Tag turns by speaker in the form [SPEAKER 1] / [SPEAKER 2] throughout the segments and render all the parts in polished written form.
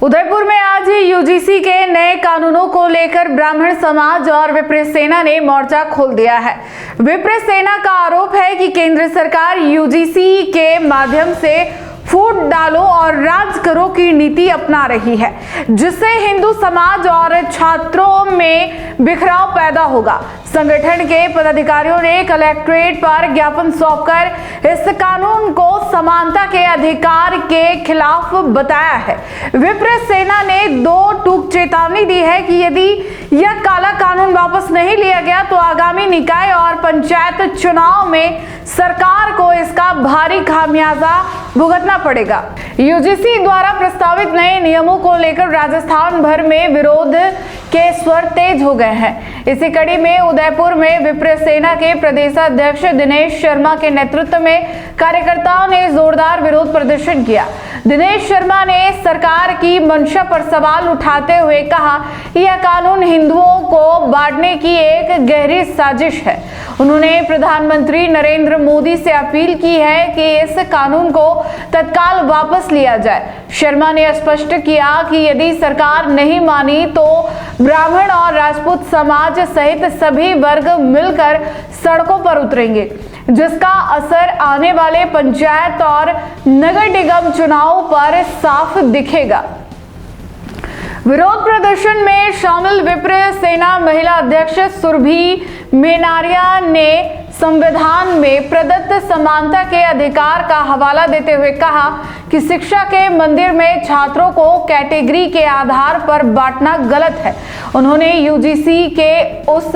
[SPEAKER 1] उदयपुर में आज यूजीसी के नए कानूनों को लेकर ब्राह्मण समाज और विप्र सेना ने मोर्चा खोल दिया है। विप्र सेना का आरोप है कि केंद्र सरकार यूजीसी के माध्यम से फूट डालो और राज करो की नीति अपना रही है, जिससे हिंदू समाज और छात्रों में बिखराव पैदा होगा। संगठन के पदाधिकारियों ने कलेक्ट्रेट पर ज्ञापन सौंपकर इस कानून को समानता के अधिकार के खिलाफ बताया है। विप्र सेना ने दो टूक चेतावनी दी है कि यदि यह काला कानून वापस नहीं लिया गया तो आगामी निकाय और पंचायत चुनाव में सरकार को इसका भारी खामियाजा भुगतना पड़ेगा। यूजीसी द्वारा प्रस्तावित नए नियमों को लेकर राजस्थान भर में विरोध के स्वर तेज हो गए हैं। इसी कड़ी में उदयपुर में विप्र सेना के प्रदेशाध्यक्ष दिनेश शर्मा के नेतृत्व में कार्यकर्ताओं ने जोरदार विरोध प्रदर्शन किया। दिनेश शर्मा ने सरकार की मंशा पर सवाल उठाते हुए कहा कि यह कानून हिंदुओं को बांटने की एक गहरी साजिश है। उन्होंने प्रधानमंत्री नरेंद्र मोदी से अपील की है कि इस कानून को तत्काल वापस लिया जाए। शर्मा ने स्पष्ट किया कि यदि सरकार नहीं मानी तो ब्राह्मण और राजपूत समाज सहित सभी वर्ग मिलकर सड़कों पर उतरेंगे, जिसका असर आने वाले पंचायत और नगर निगम चुनाव पर साफ दिखेगा। विरोध प्रदर्शन में शामिल विप्र सेना महिला अध्यक्ष सुरभि मेनारिया ने संविधान में प्रदत्त समानता के अधिकार का हवाला देते हुए कहा कि शिक्षा के मंदिर में छात्रों को कैटेगरी के आधार पर बांटना गलत है। उन्होंने यूजीसी के उस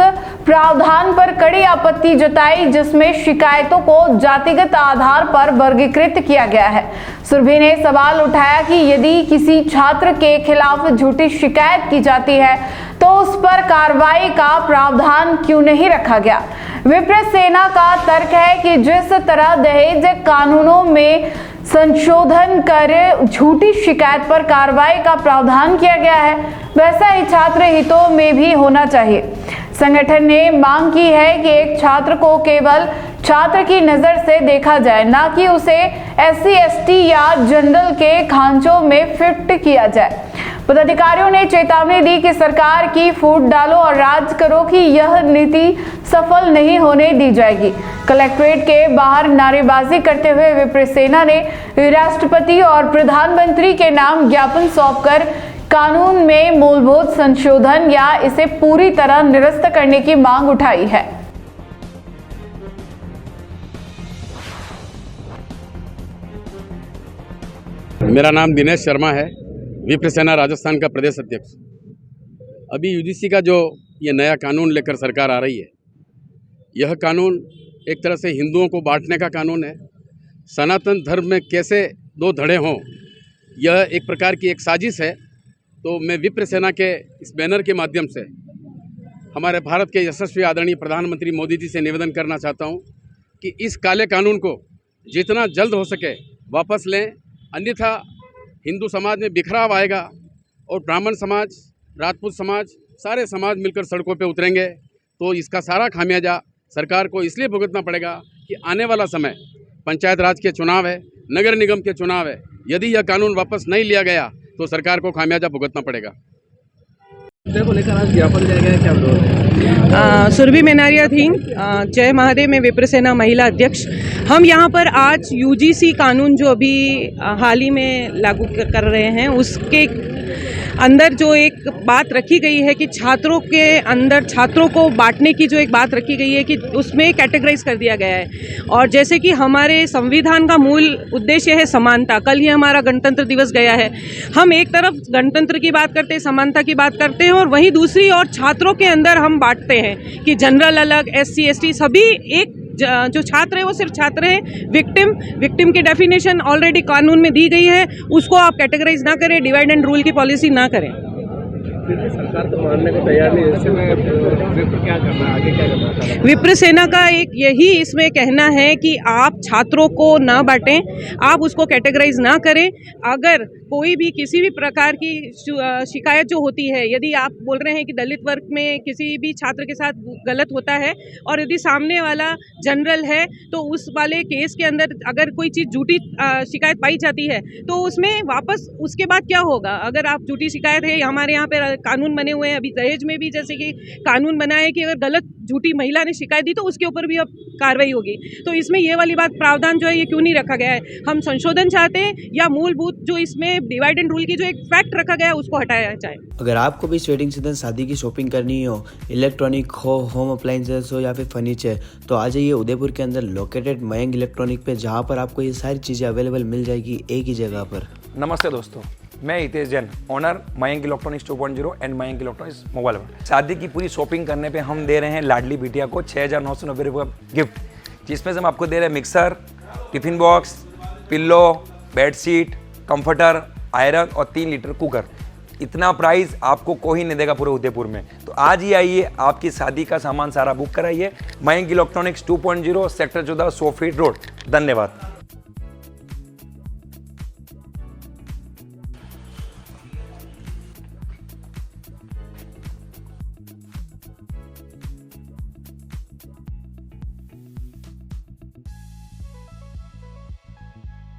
[SPEAKER 1] प्रावधान पर कड़ी आपत्ति जताई जिसमें शिकायतों को जातिगत आधार पर वर्गीकृत किया गया है। सुरभि ने सवाल उठाया कि यदि किसी छात्र के खिलाफ झूठी शिकायत की जाती है तो उस पर कार्रवाई का प्रावधान क्यों नहीं रखा गया। विप्र सेना का तर्क है कि जिस तरह दहेज कानूनों में संशोधन कर झूठी शिकायत पर कार्रवाई का प्रावधान किया गया है, वैसा ही छात्र हितों में भी होना चाहिए। संगठन ने मांग की है कि एक छात्र को केवल छात्र की नजर से देखा जाए, ना कि उसे SC ST या जनरल के खांचों में फिट किया जाए। पदाधिकारियों ने चेतावनी दी कि सरकार की फूट डालो और राज करो की यह नीति सफल नहीं होने दी जाएगी। कलेक्ट्रेट के बाहर नारेबाजी करते हुए विप्र सेना ने राष्ट्रपति और प्रधानमंत्री के नाम ज्ञापन सौंपकर कानून में मूलभूत संशोधन या इसे पूरी तरह निरस्त करने की मांग उठाई है।
[SPEAKER 2] मेरा नाम दिनेश शर्मा है, विप्र सेना राजस्थान का प्रदेश अध्यक्ष। अभी यूजीसी का जो ये नया कानून लेकर सरकार आ रही है, यह कानून एक तरह से हिंदुओं को बांटने का कानून है। सनातन धर्म में कैसे दो धड़े हों, यह एक प्रकार की एक साजिश है। तो मैं विप्र सेना के इस बैनर के माध्यम से हमारे भारत के यशस्वी आदरणीय प्रधानमंत्री मोदी जी से निवेदन करना चाहता हूं कि इस काले कानून को जितना जल्द हो सके वापस लें, अन्यथा हिंदू समाज में बिखराव आएगा और ब्राह्मण समाज, राजपूत समाज, सारे समाज मिलकर सड़कों पे उतरेंगे। तो इसका सारा खामियाजा सरकार को इसलिए भुगतना पड़ेगा कि आने वाला समय पंचायत राज के चुनाव है, नगर निगम के चुनाव है। यदि यह कानून वापस नहीं लिया गया तो सरकार को खामियाजा भुगतना पड़ेगा।
[SPEAKER 3] को लेकर आज ज्ञापन दिया गया, क्या बोल?
[SPEAKER 4] सुरभि मेनारिया थी, जय महादेव में विप्र सेना महिला अध्यक्ष। हम यहाँ पर आज यूजीसी कानून जो अभी हाल ही में लागू कर रहे हैं उसके अंदर जो एक बात रखी गई है कि छात्रों के अंदर छात्रों को बांटने की जो एक बात रखी गई है कि उसमें कैटेगराइज कर दिया गया है। और जैसे कि हमारे संविधान का मूल उद्देश्य है समानता। कल ही हमारा गणतंत्र दिवस गया है। हम एक तरफ गणतंत्र की बात करते हैं, समानता की बात करते हैं, और वहीं दूसरी ओर छात्रों के अंदर हम बांटते हैं कि जनरल अलग, SC ST सभी एक। जो छात्र है वो सिर्फ छात्र है। विक्टिम की डेफिनेशन ऑलरेडी कानून में दी गई है, उसको आप कैटेगराइज ना करें, डिवाइड एंड रूल की पॉलिसी ना करें।
[SPEAKER 3] फिर भी सरकार तो मानने को तैयार नहीं है। ऐसे में विप्र क्या करना है, आगे क्या करना है?
[SPEAKER 4] विप्र सेना का एक यही इसमें कहना है कि आप छात्रों को ना बांटें, आप उसको कैटेगराइज ना करें। अगर कोई भी किसी भी प्रकार की शिकायत जो होती है, यदि आप बोल रहे हैं कि दलित वर्ग में किसी भी छात्र के साथ गलत होता है और यदि सामने वाला जनरल है तो उस वाले केस के अंदर अगर कोई चीज़ झूठी शिकायत पाई जाती है तो उसमें वापस उसके बाद क्या होगा? अगर आप झूठी शिकायत है, हमारे यहाँ पे कानून बने हुए हैं, अभी दहेज में भी जैसे कि कानून बना है कि अगर गलत झूठी महिला ने शिकायत दी तो उसके ऊपर भी अब कार्रवाई होगी। तो इसमें ये वाली बात प्रावधान जो है ये क्यों नहीं रखा गया है? हम संशोधन चाहते हैं या मूलभूत जो इसमें डिवाइड एंड रूल की जो एक फैक्ट रखा गया है उसको हटाया जाए।
[SPEAKER 5] अगर आपको भी इस वेडिंग सीजन शादी की शॉपिंग करनी हो, इलेक्ट्रॉनिक हो, होम अप्लाइंसेस हो या फिर फर्नीचर, तो आ जाइए उदयपुर के अंदर लोकेटेड मयंक इलेक्ट्रॉनिक पे, जहाँ पर आपको ये सारी चीज़ें अवेलेबल मिल जाएगी एक ही जगह पर।
[SPEAKER 6] नमस्ते दोस्तों, मैं Hitesh Jain, owner Mayank electronics 2.0 and Mayank electronics mobile world. शादी की पूरी शॉपिंग करने पे हम दे रहे हैं लाडली बिटिया को 6,990 रुपये गिफ्ट, जिसमें से हम आपको दे रहे हैं mixer, tiffin box, pillow, bedsheet, comforter, iron और 3 लीटर कुकर। इतना प्राइस आपको कोई नहीं देगा पूरे उदयपुर में। तो आज ही आइए, आपकी शादी का सामान सारा बुक कराइए। Mayank electronics 2.0 sector 14 100 feet road. धन्यवाद।